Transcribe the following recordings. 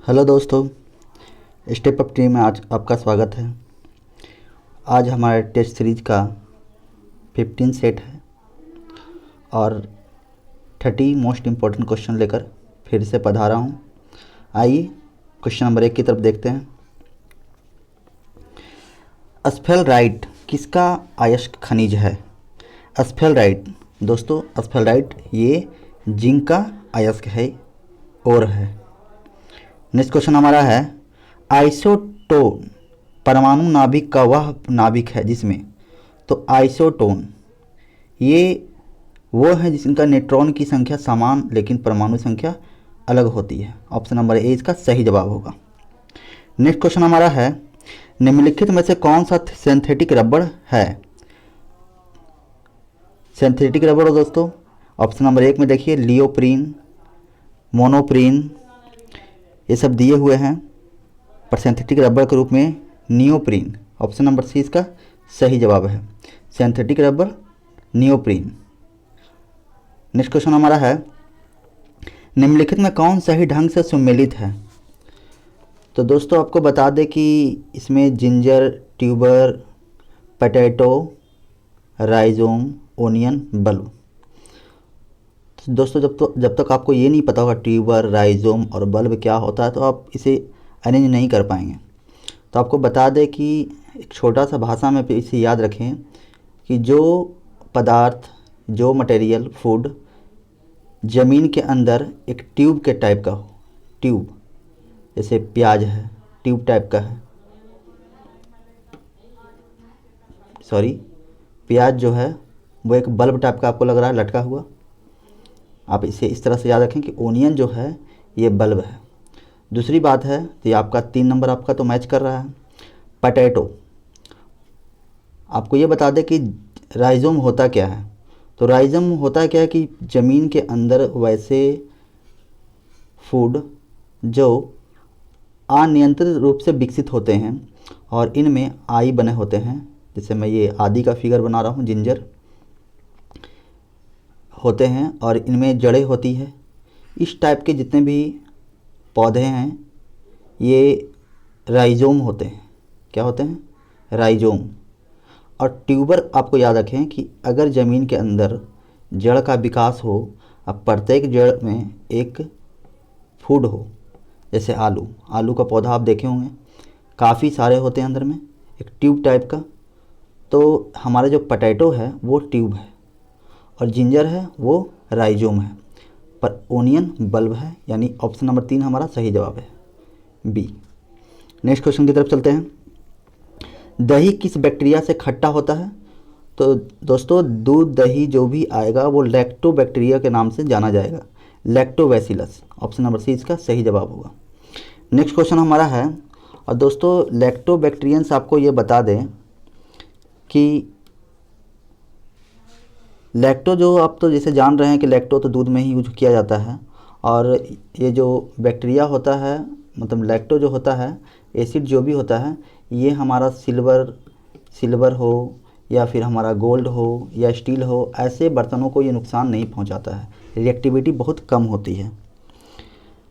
Hello दोस्तों, step up team में आज आपका स्वागत है। आज हमारे टेस्ट सीरीज का 15 सेट है और 30 मोस्ट इम्पोर्टेंट क्वेश्चन लेकर फिर से पधारा हूँ। आइए क्वेश्चन नंबर 1 की तरफ देखते हैं। स्फेलराइट किसका अयस्क खनिज है? स्फेलराइट दोस्तों, स्फेलराइट ये जिंक का अयस्क है और है। नेक्स्ट क्वेश्चन हमारा है, आइसोटोन परमाणु नाभिक का वह नाभिक है जिसमें, तो आइसोटोन ये वो है जिनका न्यूट्रॉन की संख्या समान लेकिन परमाणु संख्या अलग होती है। ऑप्शन नंबर ए इसका सही जवाब होगा। नेक्स्ट क्वेश्चन हमारा है, निम्नलिखित में से कौन सा सिंथेटिक रबड़ है? सिंथेटिक रबड़ दोस्तों, ऑप्शन नंबर 1 में देखिए लियोप्रीन, मोनोप्रीन, ये सब दिए हुए हैं, पर सिंथेटिक रबर के रूप में नियोप्रीन। ऑप्शन नंबर सी इसका सही जवाब है, synthetic rubber neoprene. Next question हमारा है, निम्नलिखित में कौन सही ढंग से सुमेलित है? तो दोस्तों आपको बता दें कि इसमें ginger, tuber, potato, rhizome, onion, bulb. तो दोस्तों जब तक आपको ये नहीं पता होगा ट्यूबर, राइजोम और बल्ब क्या होता है, तो आप इसे अरेंज नहीं कर पाएंगे। तो आपको बता दें कि एक छोटा सा भाषा में इसे याद रखें कि जो पदार्थ, जो मटेरियल, फूड ज़मीन के अंदर एक ट्यूब के टाइप का हो, ट्यूब जैसे प्याज है, ट्यूब टाइप का है, सॉरी प्याज जो है वो एक बल्ब टाइप का आपको लग रहा है लटका हुआ। आप इसे इस तरह से याद रखें कि ओनियन जो है ये बल्ब है। दूसरी बात है, तो ये आपका 3 नंबर आपका तो मैच कर रहा है। पोटैटो, आपको ये बता दें कि राइजोम होता क्या है? तो राइजोम होता क्या है कि ज़मीन के अंदर वैसे फूड जो अनियंत्रित रूप से विकसित होते हैं और इनमें आई बने होते हैं, जैसे मैं ये आदि का फिगर बना रहा हूँ, जिंजर होते हैं और इनमें जड़ें होती है। इस टाइप के जितने भी पौधे हैं ये राइजोम होते हैं। क्या होते हैं? राइजोम। और ट्यूबर आपको याद रखें कि अगर ज़मीन के अंदर जड़ का विकास हो, अब प्रत्येक जड़ में एक फूड हो, जैसे आलू का पौधा आप देखे होंगे, काफ़ी सारे होते हैं अंदर में, एक ट्यूब टाइप का। तो हमारा जो पोटैटो है वो ट्यूब है और जिंजर है वो राइजोम है, पर ओनियन बल्ब है, यानी ऑप्शन नंबर 3 हमारा सही जवाब है, बी। नेक्स्ट क्वेश्चन की तरफ चलते हैं। दही किस बैक्टीरिया से खट्टा होता है? तो दोस्तों दूध, दही जो भी आएगा वो लैक्टोबैक्टीरिया के नाम से जाना जाएगा, लैक्टोबैसिलस। ऑप्शन नंबर सी इसका सही जवाब होगा। नेक्स्ट क्वेश्चन हमारा है, और दोस्तों लैक्टोबैक्टीरियंस आपको ये बता दें कि लैक्टो जो आप तो जैसे जान रहे हैं कि लैक्टो तो दूध में ही यूज किया जाता है, और ये जो बैक्टीरिया होता है, मतलब लैक्टो जो होता है, एसिड जो भी होता है, ये हमारा सिल्वर हो या फिर हमारा गोल्ड हो या स्टील हो, ऐसे बर्तनों को ये नुकसान नहीं पहुंचाता है, रिएक्टिविटी बहुत कम होती है।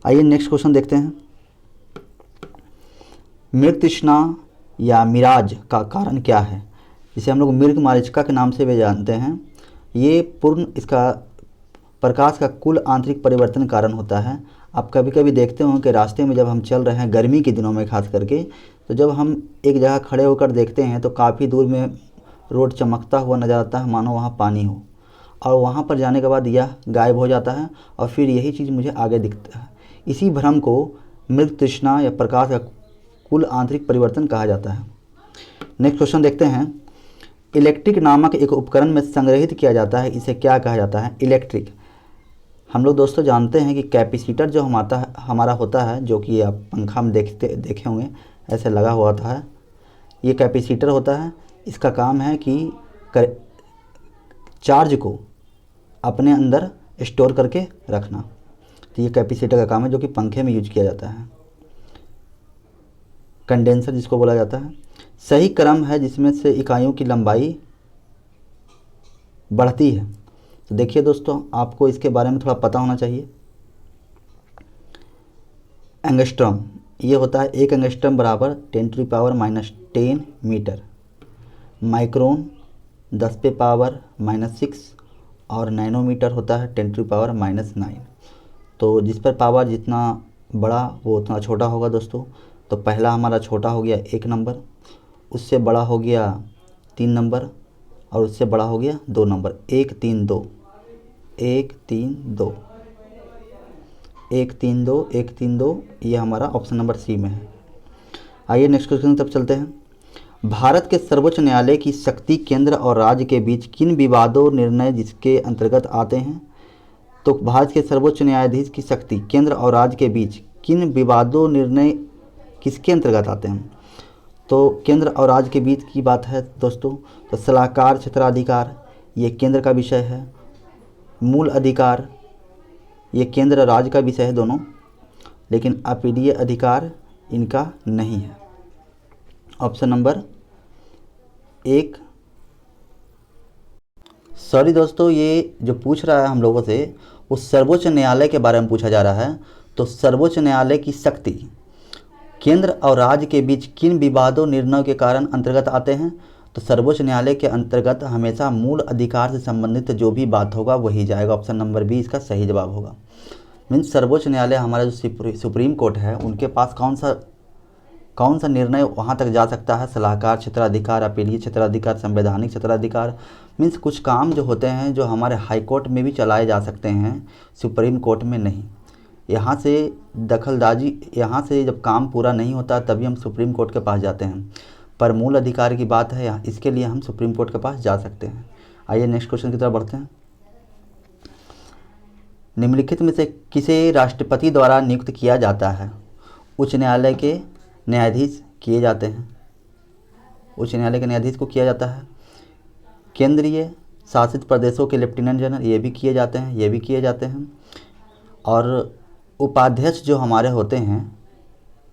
आइए नेक्स्ट क्वेश्चन देखते हैं। मृग तृष्णा या मिराज का कारण क्या है? जिसे हम लोग मृग मारीचिका के नाम से भी जानते हैं। ये पूर्ण इसका प्रकाश का कुल आंतरिक परिवर्तन कारण होता है। आप कभी कभी देखते हो कि रास्ते में जब हम चल रहे हैं गर्मी के दिनों में खास करके, तो जब हम एक जगह खड़े होकर देखते हैं तो काफ़ी दूर में रोड चमकता हुआ नज़र आता है, मानो वहाँ पानी हो, और वहाँ पर जाने के बाद यह गायब हो जाता है और फिर यही चीज़ मुझे आगे दिखता है। इसी भ्रम को मृग तृष्णा या प्रकाश का कुल आंतरिक परिवर्तन कहा जाता है। नेक्स्ट क्वेश्चन देखते हैं। इलेक्ट्रिक नामक एक उपकरण में संग्रहित किया जाता है, इसे क्या कहा जाता है? इलेक्ट्रिक। हम लोग दोस्तों जानते हैं कि कैपेसिटर जो हमारा होता है, जो कि आप पंखा में देखे होंगे ऐसे लगा हुआ होता है, ये कैपेसिटर होता है। इसका काम है कि चार्ज को अपने अंदर स्टोर करके रखना। तो ये कैपेसिटर का काम है जो कि पंखे में यूज किया जाता है। कंडेंसर जिसको बोला जाता है। सही क्रम है जिसमें से इकाइयों की लंबाई बढ़ती है। तो देखिए दोस्तों, आपको इसके बारे में थोड़ा पता होना चाहिए। एंगस्ट्रॉम, ये होता है 1 एंगस्ट्रॉम बराबर 10⁻⁻10 मीटर। माइक्रोन 10⁻⁻6 और नैनोमीटर होता है 10⁻⁻9। तो जिस पर पावर जितना बड़ा वो उतना छोटा होगा दोस्तों। तो पहला हमारा छोटा हो गया 1 नंबर, उससे बड़ा हो गया 3 नंबर और उससे बड़ा हो गया 2 नंबर। 1 3 2 1 3 2 1 3 2 1 3 2, ये हमारा ऑप्शन नंबर सी में है। आइए नेक्स्ट क्वेश्चन तब चलते हैं। भारत के सर्वोच्च न्यायालय की शक्ति केंद्र और राज्य के बीच किन विवादों निर्णय जिसके अंतर्गत आते हैं। तो भारत के सर्वोच्च न्यायाधीश की शक्ति केंद्र और राज्य के बीच किन विवादों निर्णय किसके अंतर्गत आते हैं। तो केंद्र और राज्य के बीच की बात है दोस्तों। तो सलाहकार क्षेत्राधिकार ये केंद्र का विषय है। मूल अधिकार ये केंद्र और राज्य का विषय है दोनों, लेकिन अपीलीय अधिकार इनका नहीं है। Option number 1। सॉरी दोस्तों, ये जो पूछ रहा है हम लोगों से वो सर्वोच्च न्यायालय के बारे में पूछा जा रहा है। तो सर्वोच्च न्यायालय की शक्ति केंद्र और राज्य के बीच किन विवादों निर्णयों के कारण अंतर्गत आते हैं। तो सर्वोच्च न्यायालय के अंतर्गत हमेशा मूल अधिकार से संबंधित जो भी बात होगा वही जाएगा। ऑप्शन नंबर बी इसका सही जवाब होगा। मीन्स सर्वोच्च न्यायालय हमारा जो सुप्रीम कोर्ट है उनके पास कौन सा निर्णय वहाँ तक जा सकता है। सलाहकार क्षेत्राधिकार, अपीलीय क्षेत्राधिकार, संवैधानिक क्षेत्राधिकार। मीन्स कुछ काम जो होते हैं जो हमारे हाई कोर्ट में भी चलाए जा सकते हैं, सुप्रीम कोर्ट में नहीं। यहाँ से दखलंदाजी, यहाँ से जब काम पूरा नहीं होता तभी हम सुप्रीम कोर्ट के पास जाते हैं, पर मूल अधिकार की बात है इसके लिए हम सुप्रीम कोर्ट के पास जा सकते हैं। आइए नेक्स्ट क्वेश्चन की तरफ बढ़ते हैं। निम्नलिखित में से किसे राष्ट्रपति द्वारा नियुक्त किया जाता है। उच्च न्यायालय के न्यायाधीश किए जाते हैं, उच्च न्यायालय के न्यायाधीश को किया जाता है। केंद्रीय शासित प्रदेशों के लेफ्टिनेंट जनरल ये भी किए जाते हैं, ये भी किए जाते हैं। और उपाध्यक्ष जो हमारे होते हैं,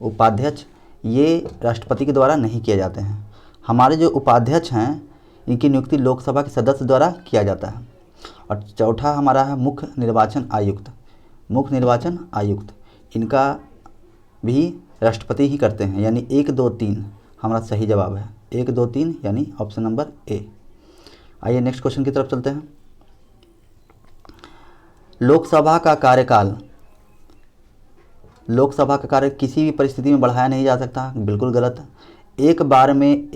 उपाध्यक्ष ये राष्ट्रपति के द्वारा नहीं किए जाते हैं। हमारे जो उपाध्यक्ष हैं इनकी नियुक्ति लोकसभा के सदस्य द्वारा किया जाता है। और चौथा हमारा है मुख्य निर्वाचन आयुक्त। मुख्य निर्वाचन आयुक्त इनका भी राष्ट्रपति ही करते हैं, यानी 1 2 3 हमारा सही जवाब है। 1 2 3 यानी ऑप्शन नंबर ए। आइए नेक्स्ट क्वेश्चन की तरफ चलते हैं। लोकसभा का कार्यकाल, लोकसभा का कार्य किसी भी परिस्थिति में बढ़ाया नहीं जा सकता, बिल्कुल गलत है। एक बार में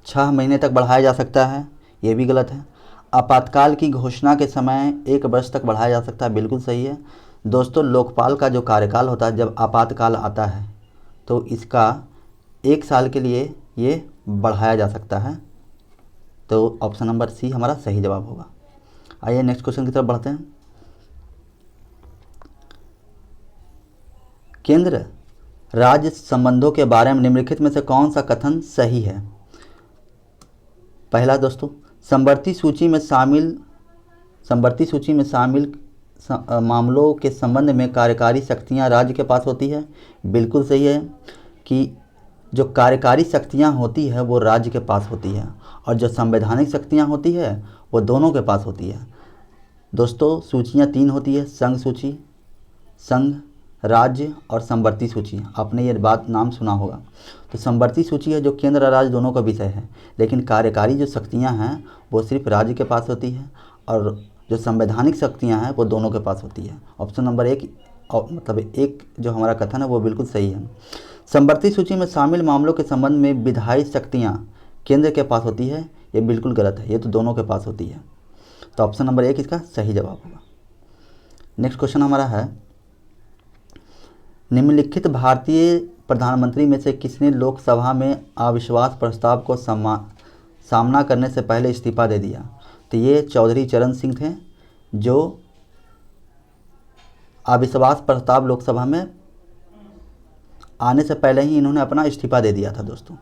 6 महीने तक बढ़ाया जा सकता है, ये भी गलत है। आपातकाल की घोषणा के समय 1 वर्ष तक बढ़ाया जा सकता है, बिल्कुल सही है। दोस्तों लोकपाल का जो कार्यकाल होता है जब आपातकाल आता है तो इसका 1 साल के लिए ये बढ़ाया जा सकता है। तो ऑप्शन नंबर सी हमारा सही जवाब होगा। आइए नेक्स्ट क्वेश्चन की तरफ बढ़ते हैं। केंद्र राज्य संबंधों के बारे में निम्नलिखित में से कौन सा कथन सही है। पहला दोस्तों, समवर्ती सूची में शामिल मामलों के संबंध में कार्यकारी शक्तियां राज्य के पास होती है, बिल्कुल सही है कि जो कार्यकारी शक्तियां होती है वो राज्य के पास होती है और जो संवैधानिक शक्तियां होती है वो दोनों के पास होती है। दोस्तों सूचियां 3 होती है, संघ सूची, संघ, राज्य और समवर्ती सूची। आपने ये बात नाम सुना होगा। तो समवर्ती सूची है जो केंद्र और राज्य दोनों का विषय है, लेकिन कार्यकारी जो शक्तियां हैं वो सिर्फ राज्य के पास होती है और जो संवैधानिक शक्तियां हैं वो दोनों के पास होती है। ऑप्शन नंबर 1 मतलब 1 जो हमारा कथन है वो बिल्कुल सही है। समवर्ती सूची में शामिल मामलों के संबंध में विधायी शक्तियाँ केंद्र के पास होती है, ये बिल्कुल गलत है, ये तो दोनों के पास होती है। तो ऑप्शन नंबर 1 इसका सही जवाब होगा। नेक्स्ट क्वेश्चन हमारा है, निम्नलिखित भारतीय प्रधानमंत्री में से किसने लोकसभा में अविश्वास प्रस्ताव को सामना करने से पहले इस्तीफा दे दिया। तो ये चौधरी चरण सिंह थे जो अविश्वास प्रस्ताव लोकसभा में आने से पहले ही इन्होंने अपना इस्तीफा दे दिया था। दोस्तों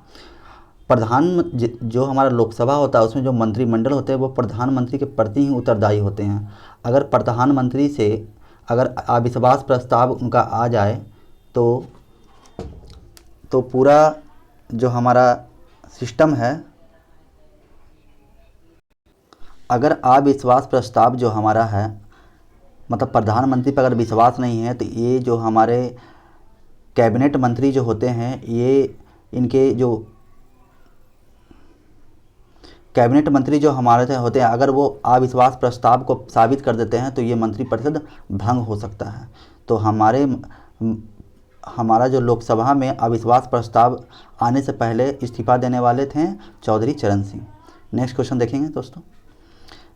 जो हमारा लोकसभा होता है उसमें जो मंत्रिमंडल होते हैं वो प्रधानमंत्री के प्रति ही उत्तरदायी होते हैं। अगर प्रधानमंत्री से अगर अविश्वास प्रस्ताव उनका आ जाए तो पूरा जो हमारा सिस्टम है, अगर अविश्वास प्रस्ताव जो हमारा है मतलब प्रधानमंत्री पर अगर विश्वास नहीं है तो ये जो हमारे कैबिनेट मंत्री जो होते हैं ये इनके जो कैबिनेट मंत्री जो हमारे होते हैं, अगर वो अविश्वास प्रस्ताव को साबित कर देते हैं तो ये मंत्रिपरिषद भंग हो सकता है। तो हमारा जो लोकसभा में अविश्वास प्रस्ताव आने से पहले इस्तीफा देने वाले थे चौधरी चरण सिंह। नेक्स्ट क्वेश्चन देखेंगे दोस्तों,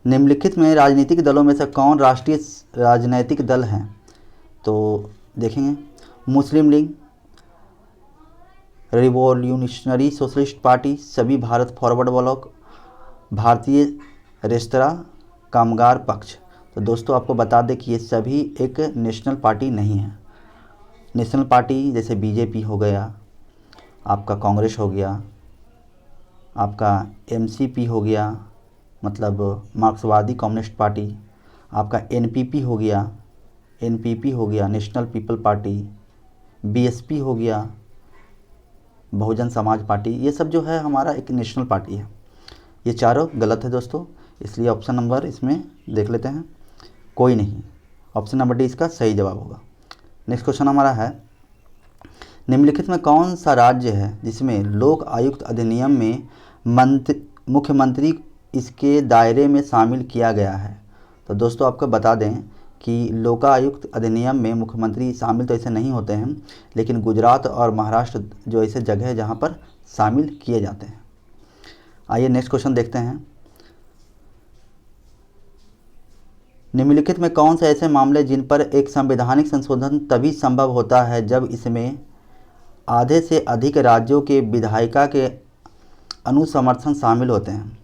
निम्नलिखित में राजनीतिक दलों में से कौन राष्ट्रीय राजनीतिक दल हैं? तो देखेंगे, मुस्लिम लीग, रिवॉल्यूशनरी सोशलिस्ट पार्टी, सभी भारत फॉरवर्ड ब्लॉक, भारतीय रेस्तरां, कामगार पक्ष। तो दोस्तों आपको बता दें कि ये सभी एक नेशनल पार्टी नहीं है। नेशनल पार्टी जैसे बीजेपी हो गया, आपका कांग्रेस हो गया, आपका एमसीपी हो गया मतलब मार्क्सवादी कम्युनिस्ट पार्टी, आपका एनपीपी हो गया नेशनल पीपल पार्टी, बीएसपी हो गया बहुजन समाज पार्टी, ये सब जो है हमारा एक नेशनल पार्टी है। ये चारों गलत है दोस्तों, इसलिए ऑप्शन नंबर इसमें देख लेते हैं, कोई नहीं। ऑप्शन नंबर डी इसका सही जवाब होगा। नेक्स्ट क्वेश्चन हमारा है, निम्नलिखित में कौन सा राज्य है जिसमें लोक आयुक्त अधिनियम में मुख्यमंत्री इसके दायरे में शामिल किया गया है? तो दोस्तों आपको बता दें कि लोकायुक्त अधिनियम में मुख्यमंत्री शामिल तो ऐसे नहीं होते हैं, लेकिन गुजरात और महाराष्ट्र जो ऐसे जगह है जहाँ पर शामिल किए जाते हैं। आइए नेक्स्ट क्वेश्चन देखते हैं, निम्नलिखित में कौन से ऐसे मामले जिन पर एक संवैधानिक संशोधन तभी संभव होता है जब इसमें आधे से अधिक राज्यों के विधायिका के अनुसमर्थन शामिल होते हैं?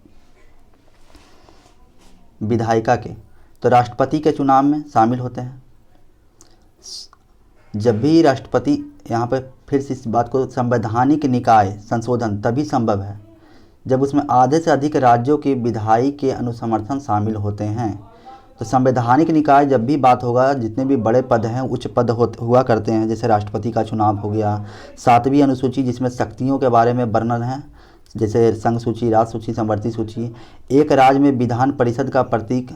विधायिका के तो राष्ट्रपति के चुनाव में शामिल होते हैं। जब भी राष्ट्रपति, यहाँ पर फिर से इस बात को, संवैधानिक निकाय संशोधन तभी संभव है जब उसमें आधे से अधिक राज्यों के विधायी के अनुसमर्थन शामिल होते हैं। तो संवैधानिक निकाय जब भी बात होगा, जितने भी बड़े पद हैं, उच्च पद हुआ करते हैं, जैसे राष्ट्रपति का चुनाव हो गया, 7वीं अनुसूची जिसमें शक्तियों के बारे में वर्णन है, जैसे संघ सूची, राज सूची, संवर्ती सूची, एक राज्य में विधान परिषद का प्रतीक,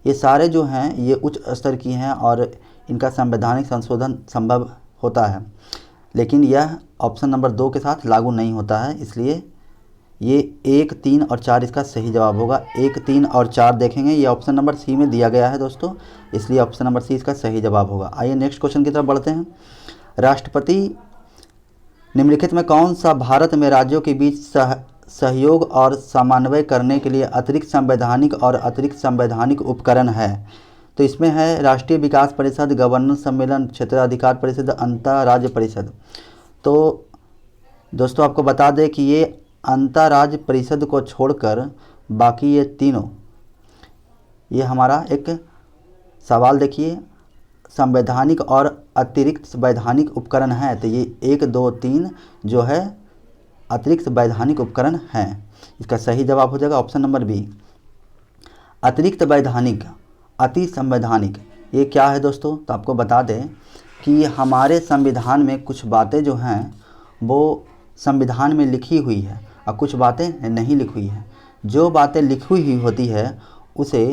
ये सारे जो हैं ये उच्च स्तर की हैं और इनका संवैधानिक संशोधन संभव होता है। लेकिन यह ऑप्शन नंबर 2 के साथ लागू नहीं होता है, इसलिए ये 1, 3 और 4 इसका सही जवाब होगा। 1, 3 और 4 देखेंगे, ये ऑप्शन नंबर सी में दिया गया है दोस्तों, इसलिए ऑप्शन नंबर सी इसका सही जवाब होगा। आइए नेक्स्ट क्वेश्चन की तरफ बढ़ते हैं, राष्ट्रपति निम्नलिखित में कौन सा भारत में राज्यों के बीच सहयोग और समन्वय करने के लिए अतिरिक्त संवैधानिक और अतिरिक्त संवैधानिक उपकरण है? तो इसमें है राष्ट्रीय विकास परिषद, गवर्नर सम्मेलन, क्षेत्राधिकार परिषद, अंतर्राज्य परिषद। तो दोस्तों आपको बता दें कि ये अंतर्राज्य परिषद को छोड़कर बाकी ये तीनों, ये हमारा एक सवाल देखिए, संवैधानिक और अतिरिक्त वैधानिक उपकरण है, तो ये 1, 2, 3 जो है अतिरिक्त वैधानिक उपकरण हैं। इसका सही जवाब हो जाएगा ऑप्शन नंबर बी, अतिरिक्त वैधानिक, अति संवैधानिक। ये क्या है दोस्तों? तो आपको बता दें कि हमारे संविधान में कुछ बातें जो हैं वो संविधान में लिखी हुई है और कुछ बातें नहीं लिखी हुई हैं। जो बातें लिखी हुई होती है उसे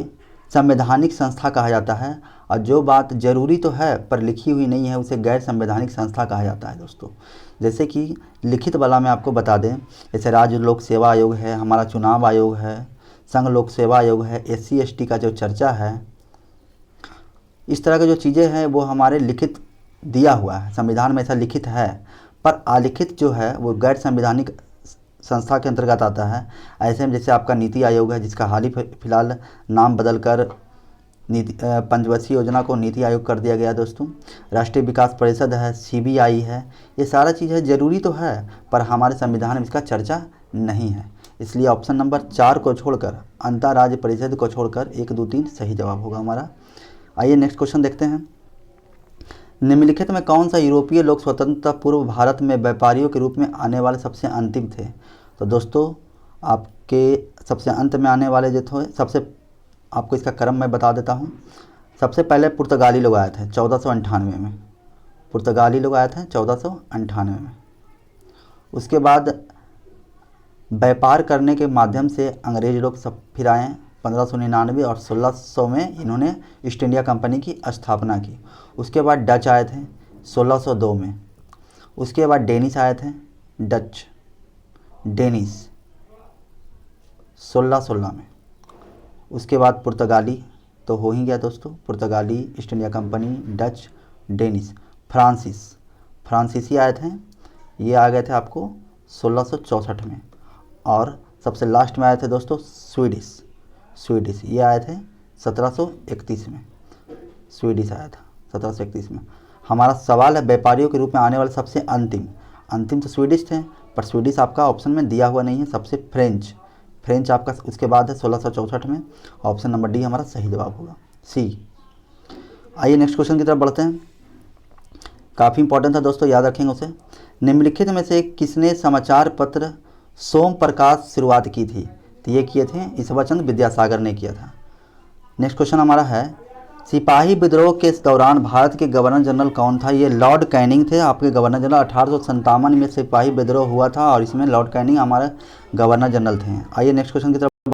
संवैधानिक संस्था कहा जाता है, और जो बात ज़रूरी तो है पर लिखी हुई नहीं है उसे गैर संवैधानिक संस्था कहा जाता है दोस्तों। जैसे कि लिखित वाला में आपको बता दें, जैसे राज्य लोक सेवा आयोग है, हमारा चुनाव आयोग है, संघ लोक सेवा आयोग है, SC ST का जो चर्चा है, इस तरह की जो चीज़ें हैं वो हमारे लिखित दिया हुआ है, संविधान में ऐसा लिखित है। पर अलिखित जो है वो गैर संवैधानिक संस्था के अंतर्गत आता है। ऐसे में जैसे आपका नीति आयोग है, जिसका हाल ही फिलहाल नाम बदलकर पंचवर्षीय योजना को नीति आयोग कर दिया गया दोस्तों। राष्ट्रीय विकास परिषद है, CBI है, ये सारा चीज़ है, ज़रूरी तो है पर हमारे संविधान में इसका चर्चा नहीं है, इसलिए ऑप्शन नंबर 4 को छोड़कर, अंतर्राज्य परिषद को छोड़कर 1, 2, 3 सही जवाब होगा हमारा। आइए नेक्स्ट क्वेश्चन देखते हैं, निम्नलिखित में कौन सा यूरोपीय लोग स्वतंत्रता पूर्व भारत में व्यापारियों के रूप में आने वाले सबसे अंतिम थे? तो दोस्तों आपके सबसे अंत में आने वाले जो थे, सबसे आपको इसका क्रम मैं बता देता हूँ। सबसे पहले पुर्तगाली लोग आए थे 1498 में, पुर्तगाली लोग आए थे 1498 में। उसके बाद व्यापार करने के माध्यम से अंग्रेज लोग सब फिर आए 1599 और 1600 में इन्होंने ईस्ट इंडिया कंपनी की स्थापना की। उसके बाद डच आए थे 1602 में। उसके बाद डेनिस आए थे, डच, डेनिस 1616 में। उसके बाद पुर्तगाली तो हो ही गया दोस्तों, पुर्तगाली East India Company, Dutch, Danes, फ्रांसीसी आए थे, ये आ गए थे आपको 1664 में। और सबसे लास्ट में आए थे दोस्तों स्वीडिश, ये आए थे 1731 में, स्वीडिश आया था 1731 में। हमारा सवाल है व्यापारियों के रूप में आने वाले सबसे अंतिम तो स्वीडिश थे, पर स्वीडिश आपका ऑप्शन में दिया हुआ नहीं है। सबसे फ्रेंच आपका उसके बाद है 1664 में। ऑप्शन नंबर डी हमारा सही जवाब होगा, सी। आइए नेक्स्ट क्वेश्चन की तरफ बढ़ते हैं। काफ़ी इंपॉर्टेंट था दोस्तों, याद रखेंगे उसे। निम्नलिखित में से किसने समाचार पत्र सोम प्रकाश शुरुआत की थी? तो ये किए थे ईश्वरचंद्र विद्यासागर ने किया था। नेक्स्ट क्वेश्चन हमारा है, सिपाही विद्रोह के इस दौरान भारत के गवर्नर जनरल कौन था? ये लॉर्ड कैनिंग थे आपके गवर्नर जनरल। 1857 में सिपाही विद्रोह हुआ था और इसमें लॉर्ड कैनिंग हमारे गवर्नर जनरल थे। आइए नेक्स्ट क्वेश्चन की तरफ।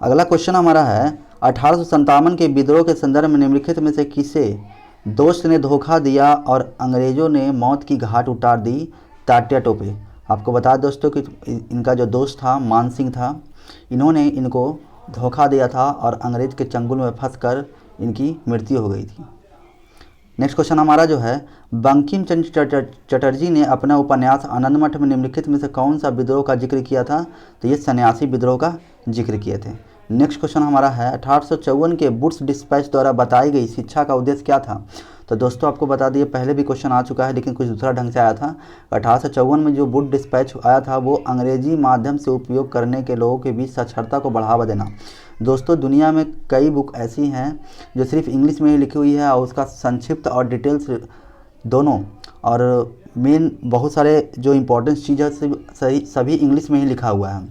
अगला क्वेश्चन हमारा है, 1857 के विद्रोह के संदर्भ में निम्नलिखित में से किसे दोस्त ने धोखा दिया और अंग्रेजों ने मौत की घाट उतार दी? तात्या टोपे। आपको बता दें दोस्तों कि इनका जो दोस्त था मान सिंह था, इन्होंने इनको धोखा दिया था और अंग्रेज के चंगुल में फंसकर इनकी मृत्यु हो गई थी। नेक्स्ट क्वेश्चन हमारा जो है, बंकिम चंद्र चटर्जी ने अपना उपन्यास आनंदमठ में निम्नलिखित में से कौन सा विद्रोह का जिक्र किया था? तो ये सन्यासी विद्रोह का जिक्र किए थे। नेक्स्ट क्वेश्चन हमारा है, 1854 के वुड्स डिस्पैच द्वारा बताई गई शिक्षा का उद्देश्य क्या था? तो दोस्तों आपको बता दिए, पहले भी क्वेश्चन आ चुका है लेकिन कुछ दूसरा ढंग से आया था। 1854 में जो वुड डिस्पैच आया था वो अंग्रेजी माध्यम से उपयोग करने के लोगों के बीच साक्षरता को बढ़ावा देना। दोस्तों दुनिया में कई बुक ऐसी हैं जो सिर्फ इंग्लिश में ही लिखी हुई है और उसका संक्षिप्त और डिटेल्स दोनों और मेन बहुत सारे जो इम्पोर्टेंट चीज़ है सभी इंग्लिश में ही लिखा हुआ है।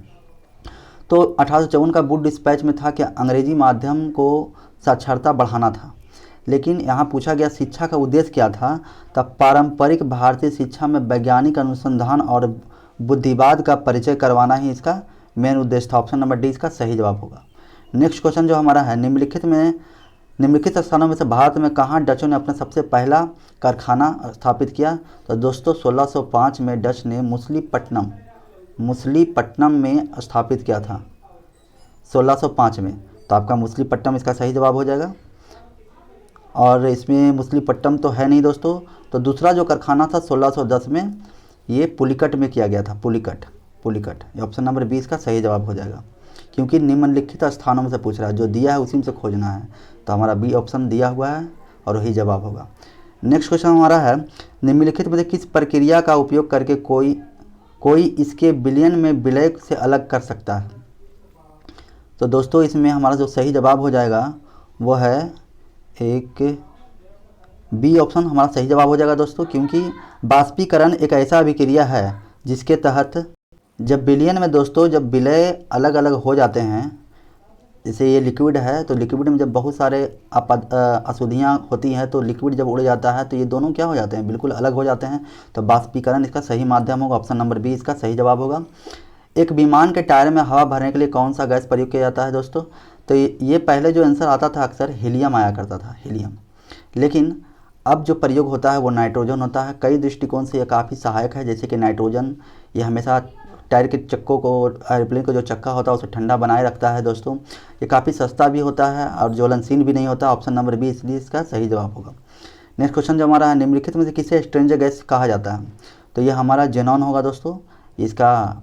तो 1854 का वुड डिस्पैच में था कि अंग्रेजी माध्यम को साक्षरता बढ़ाना था, लेकिन यहाँ पूछा गया शिक्षा का उद्देश्य क्या था? तब पारंपरिक भारतीय शिक्षा में वैज्ञानिक अनुसंधान और बुद्धिवाद का परिचय करवाना ही इसका मेन उद्देश्य था। ऑप्शन नंबर डी इसका सही जवाब होगा। नेक्स्ट क्वेश्चन जो हमारा है, निम्नलिखित स्थानों में से भारत में कहाँ डचों ने अपना सबसे पहला कारखाना स्थापित किया? तो दोस्तों 1605 में डच ने मुसलीपट्टनम में स्थापित किया था 1605 में। तो आपका मुसलीपट्टनम इसका सही जवाब हो जाएगा। और इसमें मुसलीपट्टनम तो है नहीं दोस्तों, तो दूसरा जो कारखाना था 1610 में ये पुलिकट में किया गया था, पुलिकट। ये ऑप्शन नंबर 20 का सही जवाब हो जाएगा, क्योंकि निम्नलिखित स्थानों में से पूछ रहा है, जो दिया है उसी में से खोजना है। तो हमारा बी ऑप्शन दिया हुआ है और वही जवाब होगा। नेक्स्ट क्वेश्चन हमारा है, निम्नलिखित में से किस प्रक्रिया का उपयोग करके कोई इसके विलयन में विलय से अलग कर सकता है? तो दोस्तों इसमें हमारा जो सही जवाब हो जाएगा वो है एक बी ऑप्शन हमारा सही जवाब हो जाएगा दोस्तों, क्योंकि बाष्पीकरण एक ऐसा अभिक्रिया है जिसके तहत जब विलयन में दोस्तों जब विलय अलग अलग हो जाते हैं, जैसे ये लिक्विड है तो लिक्विड में जब बहुत सारे अशुद्धियाँ होती हैं तो लिक्विड जब उड़ जाता है तो ये दोनों क्या हो जाते हैं, बिल्कुल अलग हो जाते हैं। तो बाष्पीकरण इसका सही माध्यम होगा। ऑप्शन नंबर बी इसका सही जवाब होगा। एक विमान के टायर में हवा भरने के लिए कौन सा गैस प्रयोग किया जाता है दोस्तों? तो ये पहले जो आंसर आता था अक्सर हीलियम आया करता था, हीलियम, लेकिन अब जो प्रयोग होता है वो नाइट्रोजन होता है। कई दृष्टिकोण से ये काफ़ी सहायक है, जैसे कि नाइट्रोजन ये हमेशा टायर के चक्कों को, एयरप्लेन का जो चक्का होता है उसे ठंडा बनाए रखता है दोस्तों। ये काफ़ी सस्ता भी होता है और ज्वलनशील भी नहीं होता। ऑप्शन नंबर बी इसलिए इसका सही जवाब होगा। नेक्स्ट क्वेश्चन जो हमारा है, निम्नलिखित में से किसे स्ट्रेंजर गैस कहा जाता है? तो ये हमारा जेनॉन होगा दोस्तों। इसका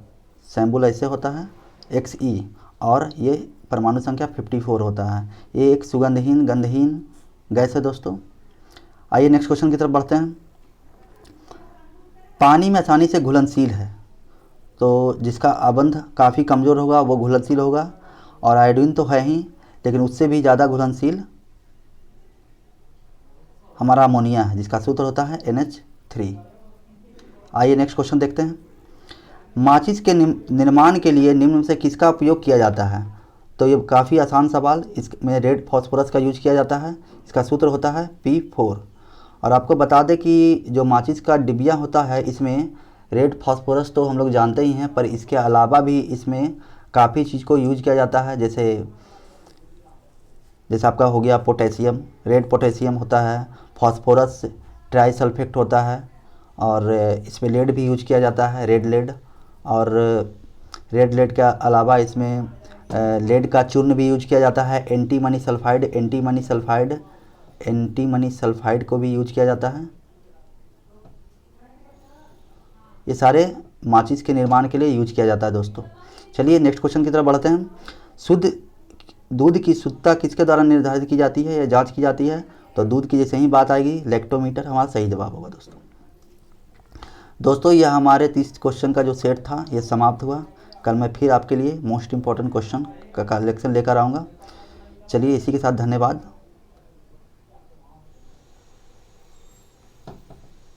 सैम्बुल ऐसे होता है XE और ये परमाणु संख्या 54 होता है। ये एक गंधहीन गैस है दोस्तों। आइए नेक्स्ट क्वेश्चन की तरफ बढ़ते हैं। पानी में आसानी से घुलनशील है, तो जिसका आबंध काफ़ी कमज़ोर होगा वो घुलनशील होगा, और आयोडीन तो है ही लेकिन उससे भी ज़्यादा घुलनशील हमारा अमोनिया है, जिसका सूत्र होता है NH3। आइए नेक्स्ट क्वेश्चन देखते हैं। माचिस के निर्माण के लिए निम्न में से किसका उपयोग किया जाता है? तो ये काफ़ी आसान सवाल, इसमें रेड फास्फोरस का यूज किया जाता है। इसका सूत्र होता है P4। और आपको बता दें कि जो माचिस का डिबिया होता है इसमें रेड फास्फोरस तो हम लोग जानते ही हैं, पर इसके अलावा भी इसमें काफ़ी चीज़ को यूज किया जाता है। जैसे आपका हो गया पोटेशियम, रेड पोटेशियम होता है, फास्फोरस ट्राइसल्फेट होता है, और इसमें लेड भी यूज किया जाता है, रेड लेड। और रेड लेड के अलावा इसमें लेड का चूर्ण भी यूज किया जाता है। एंटीमनी सल्फाइड को भी यूज किया जाता है। ये सारे माचिस के निर्माण के लिए यूज किया जाता है दोस्तों। चलिए नेक्स्ट क्वेश्चन की तरफ बढ़ते हैं। शुद्ध दूध की शुद्धता किसके द्वारा निर्धारित की जाती है या जांच की जाती है? तो दूध की जैसे ही बात आएगी लैक्टोमीटर हमारा सही जवाब होगा दोस्तों। यह हमारे 30 क्वेश्चन का जो सेट था ये समाप्त हुआ। कल मैं फिर आपके लिए मोस्ट इम्पॉर्टेंट क्वेश्चन का कलेक्शन लेकर आऊँगा। चलिए इसी के साथ धन्यवाद।